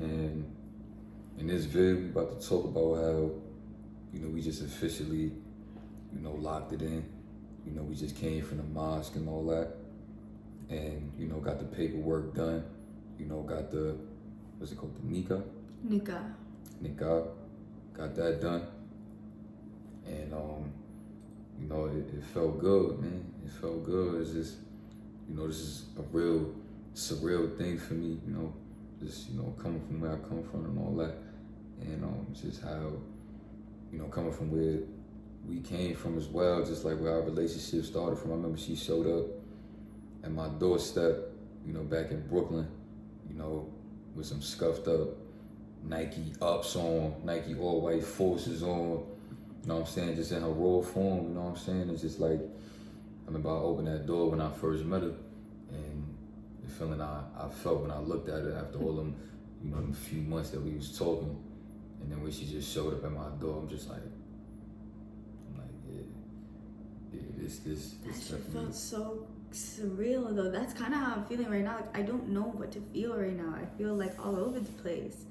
And in this vid, we about to talk about how, we just officially, locked it in. We just came from the mosque and all that. And, got the paperwork done. Got the, what's it called, the Nikah? Nikah. Got that done. And, it felt good, man. It felt good. It's just, this is a real surreal thing for me, just, coming from where I come from and all that. And just how, coming from where we came from as well, just like where our relationship started from. I remember she showed up at my doorstep, back in Brooklyn, with some scuffed up Nike ups on, Nike all white forces on, just in her raw form, It's just like, I remember I opened that door when I first met her, and the feeling I felt when I looked at her after all them, them few months that we was talking, and then when she just showed up at my door, I'm like, yeah, this That shit felt so surreal though. That's kind of how I'm feeling right now. Like, I don't know what to feel right now. I feel like all over the place.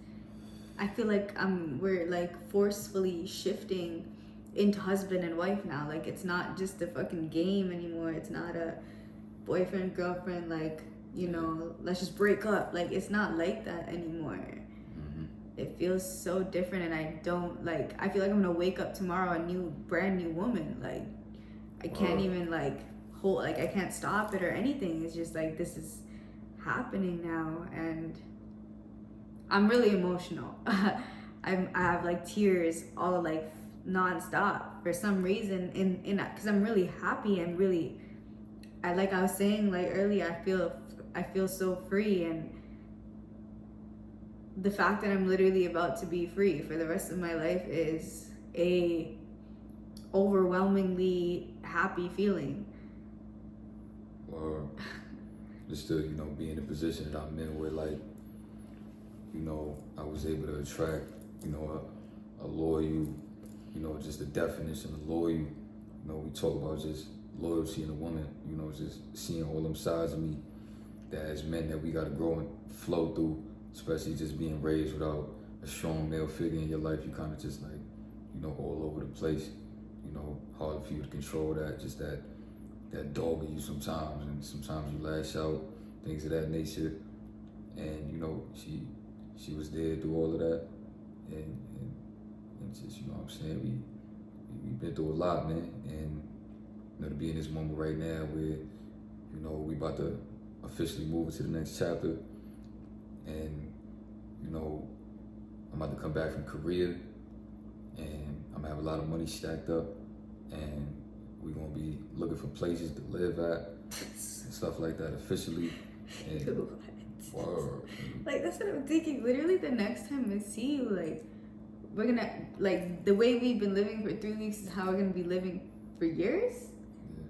I feel like we're like forcefully shifting into husband and wife now. Like, it's not just a fucking game anymore. It's not a boyfriend, girlfriend, like, let's just break up. Like, it's not like that anymore. Mm-hmm. It feels so different, and I don't, like, I feel like I'm gonna wake up tomorrow a brand new woman. Like, I can't even, like, I can't stop it or anything. It's just like, this is happening now, and I'm really emotional. I have like tears all like nonstop for some reason in because I'm really happy and really, I was saying like earlier, I feel so free, and the fact that I'm literally about to be free for the rest of my life is a overwhelmingly happy feeling. Or just to, be in the position that I'm in where, like, I was able to attract, a loyal, just the definition of loyal. We talk about just loyalty in a woman, just seeing all them sides of me that as men that we got to grow and flow through, especially just being raised without a strong male figure in your life. You kind of just like, all over the place, hard for you to control that, just that dog in you sometimes, and sometimes you lash out, things of that nature. And, she was there through all of that, and just, what I'm saying, we've been through a lot, man, and, to be in this moment right now where, we about to officially move into the next chapter, and, I'm about to come back from Korea, and I'm gonna have a lot of money stacked up, and we're gonna be looking for places to live at, and stuff like that officially. And, word. Like, that's what I'm thinking. Literally, the next time I see you, like, we're gonna, like, the way we've been living for 3 weeks is how we're gonna be living for years? Yeah.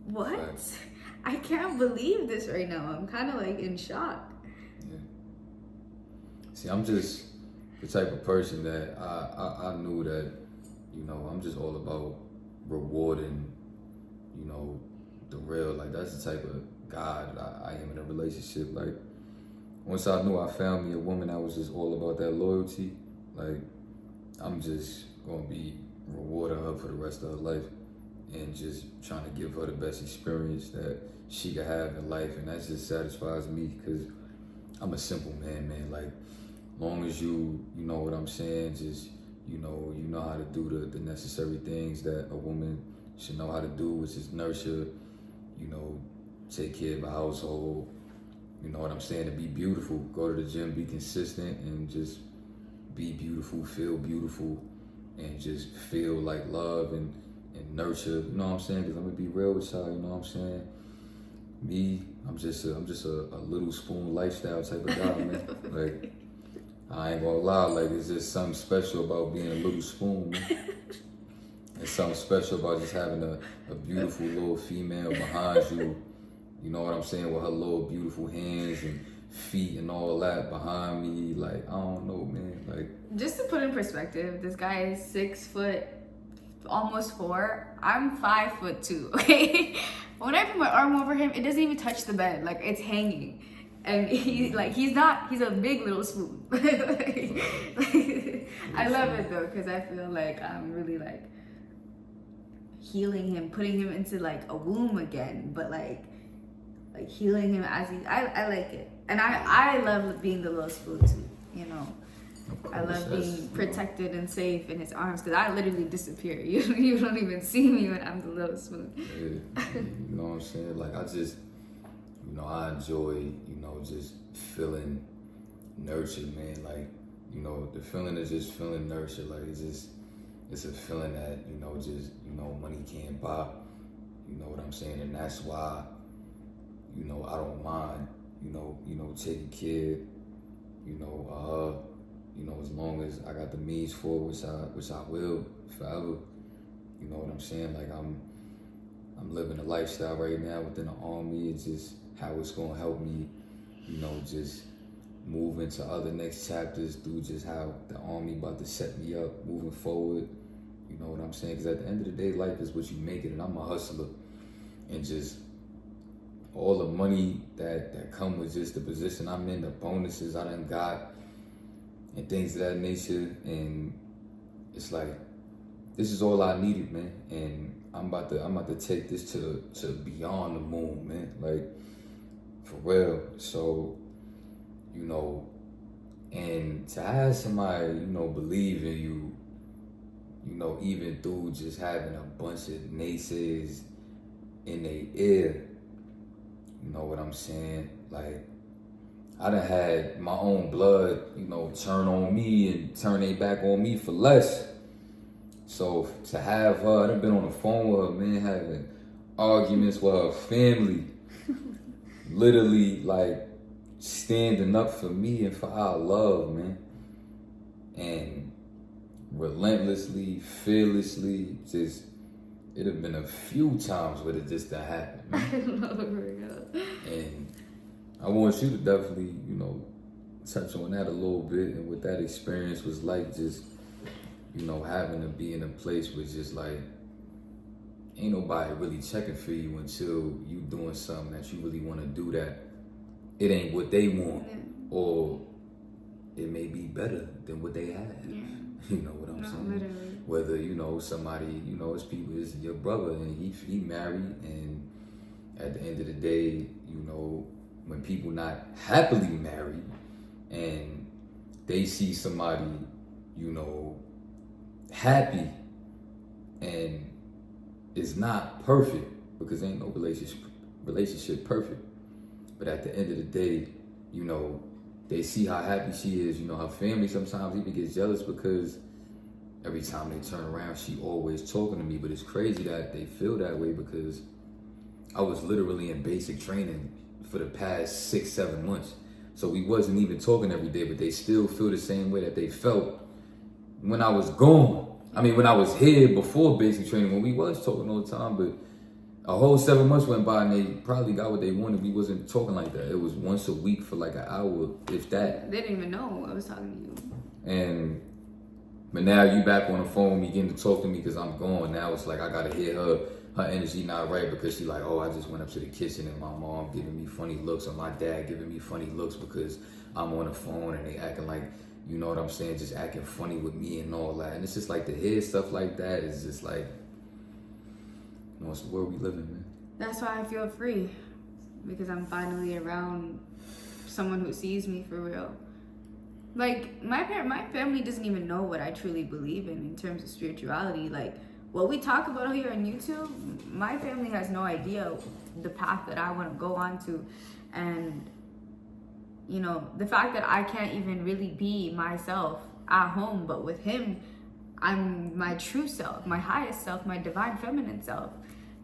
What? Facts. I can't believe this right now. I'm kind of, like, in shock. Yeah. See, I'm just the type of person that I knew that, I'm just all about rewarding, the real. Like, that's the type of guy that I am in a relationship. Like, once I knew I found me a woman that was just all about that loyalty, like, I'm just gonna be rewarding her for the rest of her life and just trying to give her the best experience that she could have in life. And that just satisfies me, because I'm a simple man. Like, long as you know what I'm saying, just, you know how to do the necessary things that a woman should know how to do, which is nurture, take care of a household, you know what I'm saying, to be beautiful, go to the gym, be consistent, and just be beautiful, feel beautiful, and just feel like love and nurture, you know what I'm saying, because I'm gonna be real with y'all, you know what I'm saying. Me, I'm just a little spoon lifestyle type of guy, man. Like, I ain't gonna lie, like, it's just something special about being a little spoon, man. It's something special about just having a beautiful little female behind you, you know what I'm saying, with her little beautiful hands and feet and all that behind me. Like, I don't know, man. Like, just to put in perspective, this guy is 6 foot, almost 4. I'm 5'2", okay? When I put my arm over him, it doesn't even touch the bed. Like, it's hanging. And he's a big little smood. I love it though, because I feel like I'm really like healing him, putting him into like a womb again, but like healing him as I like it. And I love being the little smood too, you know. I love being protected and safe in his arms, because I literally disappear. You don't even see me when I'm the little smood. Yeah, you know what I'm saying? Like, I just, you know, I enjoy, you know, just feeling nurtured, man. Like, you know, the feeling is just feeling nurtured. Like, it's a feeling that, you know, just, you know, money can't buy. You know what I'm saying? And that's why, you know, I don't mind, you know, taking care, you know, as long as I got the means for it, which I will forever. You know what I'm saying? Like, I'm living a lifestyle right now within the Army. It's just how it's gonna help me, you know, just move into other next chapters through just how the Army about to set me up moving forward. You know what I'm saying? Because at the end of the day, life is what you make it, and I'm a hustler. And just all the money that come with just the position I'm in, the bonuses I done got, and things of that nature, and it's like, this is all I needed, man. And I'm about to take this to beyond the moon, man. Like, for real. So, you know, and to have somebody, you know, believe in you, you know, even through just having a bunch of naysayers in their ear, you know what I'm saying? Like, I done had my own blood, you know, turn on me and turn they back on me for less. So to have her, I done been on the phone with her, man, having arguments with her family, literally like standing up for me and for our love, man. And relentlessly, fearlessly, just, it have been a few times where it just done happened, man. And I want you to definitely, you know, touch on that a little bit, and what that experience was like, just, you know, having to be in a place where just like, ain't nobody really checking for you until you doing something that you really want to do that it ain't what they want, or it may be better than what they have. Yeah. You know what I'm saying? Literally. Whether, you know, somebody, you know, it's people, it's your brother and he married, and at the end of the day, you know, when people not happily married and they see somebody, you know, happy, and it's not perfect, because ain't no relationship perfect. But at the end of the day, you know, they see how happy she is. You know, her family sometimes even gets jealous, because every time they turn around, she always talking to me. But it's crazy that they feel that way, because I was literally in basic training for the past 6-7 months. So we wasn't even talking every day, but they still feel the same way that they felt when I was gone. I mean, when I was here before basic training, when we was talking all the time, but a whole 7 months went by and they probably got what they wanted. We wasn't talking like that. It was once a week for like an hour, if that. They didn't even know I was talking to you. But now you back on the phone, you getting to talk to me because I'm gone. Now it's like I gotta hear her energy not right, because she like, oh, I just went up to the kitchen and my mom giving me funny looks, or my dad giving me funny looks because I'm on the phone, and they acting like, you know what I'm saying, just acting funny with me and all that. And it's just like, to hear stuff like that is just like, you know, it's the world we live in, man. That's why I feel free, because I'm finally around someone who sees me for real. Like, my family doesn't even know what I truly believe in terms of spirituality. Like, what we talk about here on YouTube, my family has no idea the path that I want to go on to. And, you know, the fact that I can't even really be myself at home, but with him, I'm my true self, my highest self, my divine feminine self.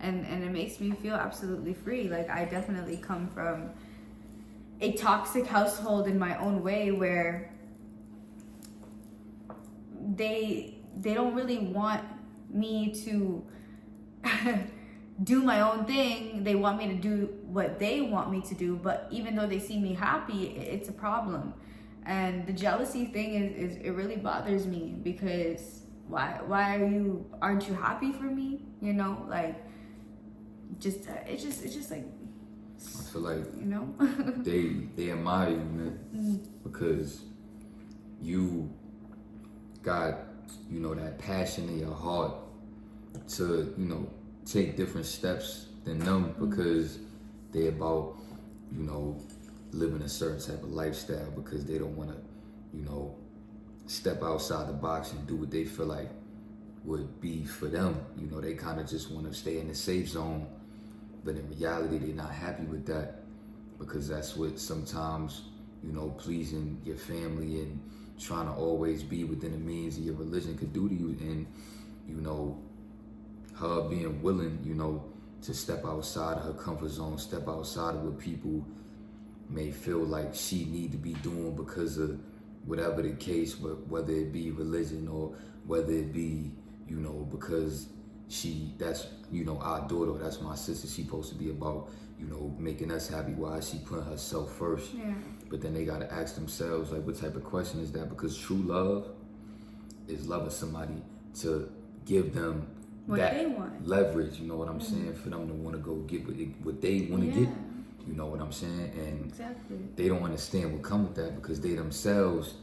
And it makes me feel absolutely free. Like, I definitely come from a toxic household in my own way, where they don't really want me to do my own thing. They want me to do what they want me to do, but even though they see me happy, it's a problem. And the jealousy thing is it really bothers me, because why aren't you happy for me? You know, like, it's just like I feel like you know. they admire you, man, because you got, you know, that passion in your heart to, you know, take different steps than them, because they about, you know, living a certain type of lifestyle, because they don't want to, you know, step outside the box and do what they feel like would be for them. You know, they kind of just want to stay in the safe zone, but in reality, they're not happy with that, because that's what sometimes, you know, pleasing your family and trying to always be within the means of your religion could do to you. And, you know, her being willing, you know, to step outside of her comfort zone, step outside of what people may feel like she need to be doing because of whatever the case, but whether it be religion or whether it be, you know, because that's, you know, our daughter, that's my sister, she supposed to be about, you know, making us happy. Why is she putting herself first? Yeah. But then they gotta ask themselves, like, what type of question is that? Because true love is loving somebody to give them What that they want. leverage, you know what I'm saying, for them to want to go get what they want to get, you know what I'm saying? And exactly. they don't understand what come with that, because they themselves,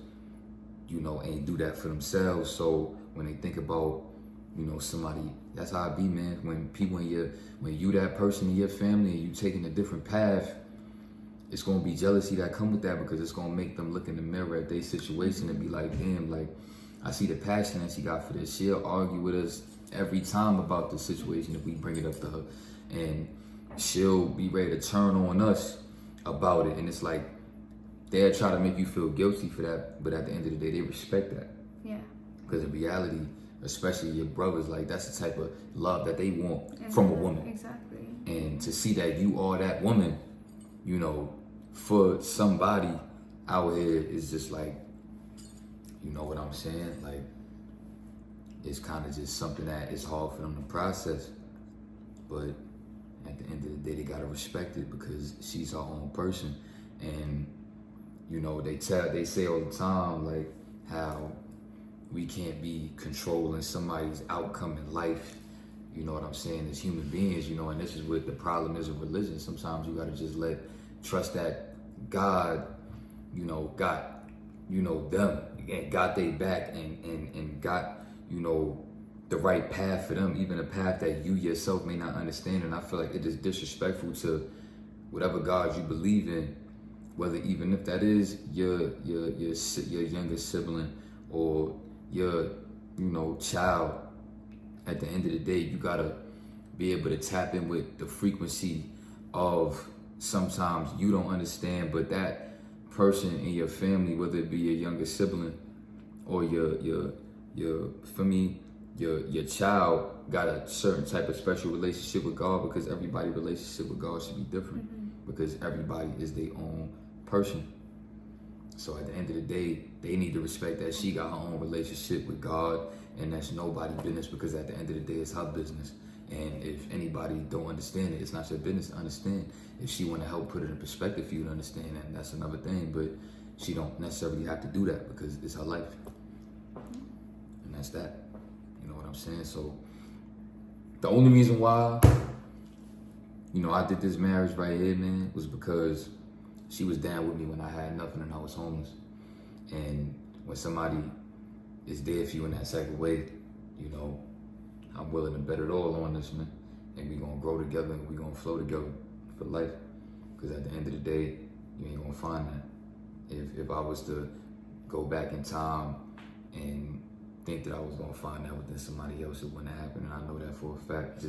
you know, ain't do that for themselves. So when they think about, you know, somebody, that's how it be, man. When you that person in your family and you taking a different path, it's gonna be jealousy that come with that, because it's gonna make them look in the mirror at their situation and be like, damn, like, I see the passion that she got for this. She'll argue with us every time about the situation if we bring it up to her, and she'll be ready to turn on us about it. And it's like, they'll try to make you feel guilty for that, but at the end of the day, they respect that. Yeah. Because in reality, especially your brothers, like, that's the type of love that they want from a woman. Exactly. And to see that you are that woman, you know, for somebody out here is just like, you know what I'm saying? Like, it's kind of just something that is hard for them to process. But at the end of the day, they gotta respect it, because she's her own person. And, you know, they say all the time, like, how we can't be controlling somebody's outcome in life. You know what I'm saying? As human beings, you know, and this is what the problem is with religion. Sometimes you gotta just trust that God, you know, got, you know, them, and got they back, and got, you know, the right path for them, even a path that you yourself may not understand. And I feel like it is disrespectful to whatever God you believe in, whether even if that is your younger sibling or your, you know, child. At the end of the day, you gotta be able to tap in with the frequency of, sometimes you don't understand, but that person in your family, whether it be your younger sibling or your child, got a certain type of special relationship with God, because everybody's relationship with God should be different, because everybody is their own person. So at the end of the day, they need to respect that she got her own relationship with God, and that's nobody's business, because at the end of the day, it's her business. And if anybody don't understand it, it's not your business to understand. If she want to help put it in perspective for you to understand that, that's another thing. But she don't necessarily have to do that, because it's her life. And that's that. You know what I'm saying? So the only reason why, you know, I did this marriage right here, man, was because she was down with me when I had nothing and I was homeless. And when somebody is there for you in that type of way, you know, I'm willing to bet it all on this, man. And we gonna grow together, and we gonna flow together for life. Because at the end of the day, you ain't gonna find that. If I was to go back in time and think that I was gonna find that within somebody else, it wouldn't happen. And I know that for a fact.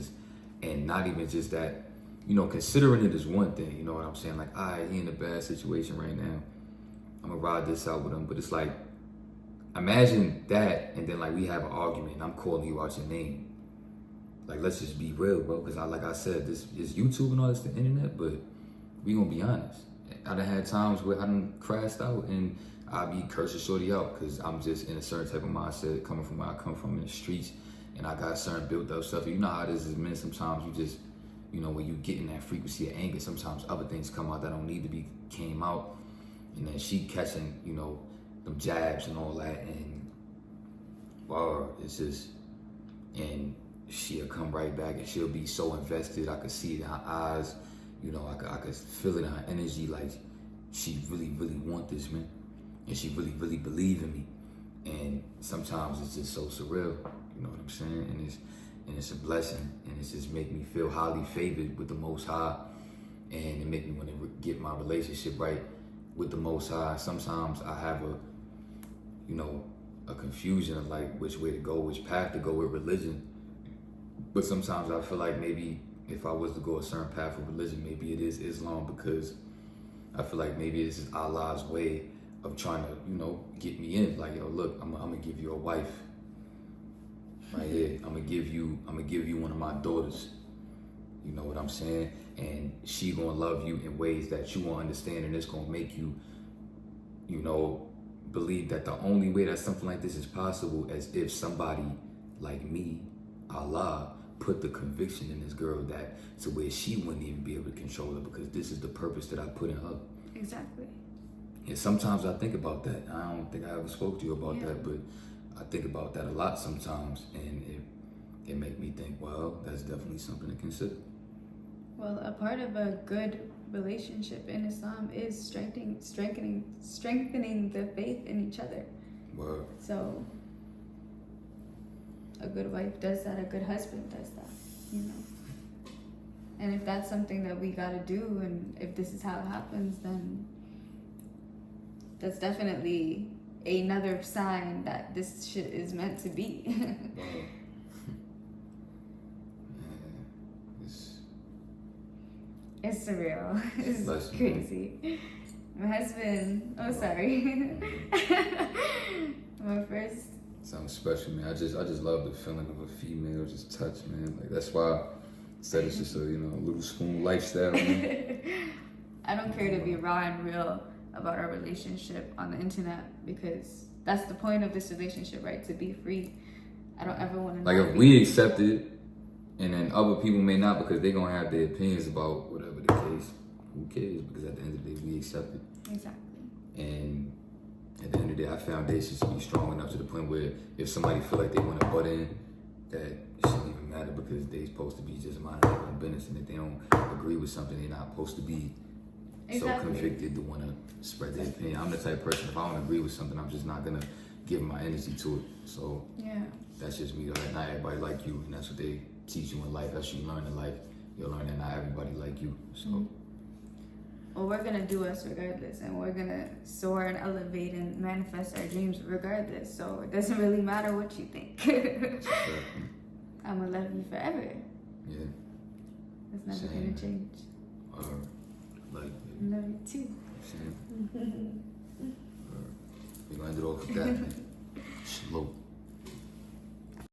And not even just that, you know, considering it is one thing, you know what I'm saying? Like, all right, he in a bad situation right now, I'm gonna ride this out with him. But it's like, imagine that, and then like we have an argument, and I'm calling you out your name. Like, let's just be real, bro. Because like I said, this is YouTube and all this, the internet, but we gonna be honest. I done had times where I done crashed out, and I be cursing shorty out, because I'm just in a certain type of mindset, coming from where I come from in the streets, and I got certain built up stuff. You know how this is, man. Sometimes you just, you know, when you get in that frequency of anger, sometimes other things come out that don't need to be came out. And then she catching, you know, them jabs and all that, and wow, it's just, and she'll come right back and she'll be so invested. I could see it in her eyes, you know, I could feel it in her energy, like she really, really want this, man. And she really, really believe in me. And sometimes it's just so surreal, you know what I'm saying? And it's a blessing, and it's just make me feel highly favored with the Most High, and it make me want to get my relationship right with the Most High. Sometimes I have a confusion of like which way to go, which path to go with religion. But sometimes I feel like maybe if I was to go a certain path of religion, maybe it is Islam, because I feel like maybe this is Allah's way of trying to, you know, get me in. Like, yo, look, I'm gonna give you a wife right here. I'm gonna give you one of my daughters. You know what I'm saying? And she gonna love you in ways that you won't understand, and it's gonna make you, you know, believe that the only way that something like this is possible is if somebody like me, Allah, put the conviction in this girl that to where she wouldn't even be able to control her, because this is the purpose that I put in her. Exactly. And sometimes I think about that. I don't think I ever spoke to you about that, but I think about that a lot sometimes, and it make me think, well, that's definitely something to consider. Well, a part of a good relationship in Islam is strengthening the faith in each other. Word. So a good wife does that, a good husband does that, you know. And if that's something that we gotta do, and if this is how it happens, then that's definitely another sign that this shit is meant to be. It's surreal. It's crazy. My husband, sorry. My first. Something special, man. I just love the feeling of a female just touch, man. Like, that's why I said it's just a, you know, a little spoon lifestyle, man. I don't care to be raw and real about our relationship on the internet, because that's the point of this relationship, right? To be free. I don't ever want to. Like, if we accept it, and then other people may not, because they're gonna have their opinions about whatever the case. Who cares? Because at the end of the day, we accept it. Exactly. And at the end of the day, our foundation should be strong enough to the point where if somebody feel like they want to butt in, that it shouldn't even matter, because they're supposed to be just minding their own business. And if they don't agree with something, they're not supposed to be so convicted to want to spread their opinion. I'm the type of person, if I don't agree with something, I'm just not gonna give my energy to it. So that's just me. Like, not everybody like you, and that's what they teach you in life. That's what you learn in life. You'll learn that not everybody like you. So well, we're gonna do us regardless, and we're gonna soar and elevate and manifest our dreams regardless. So it doesn't really matter what you think. I'm gonna love you forever. Yeah. It's never gonna change. Like, love you too. We're gonna end it off with that. Slow.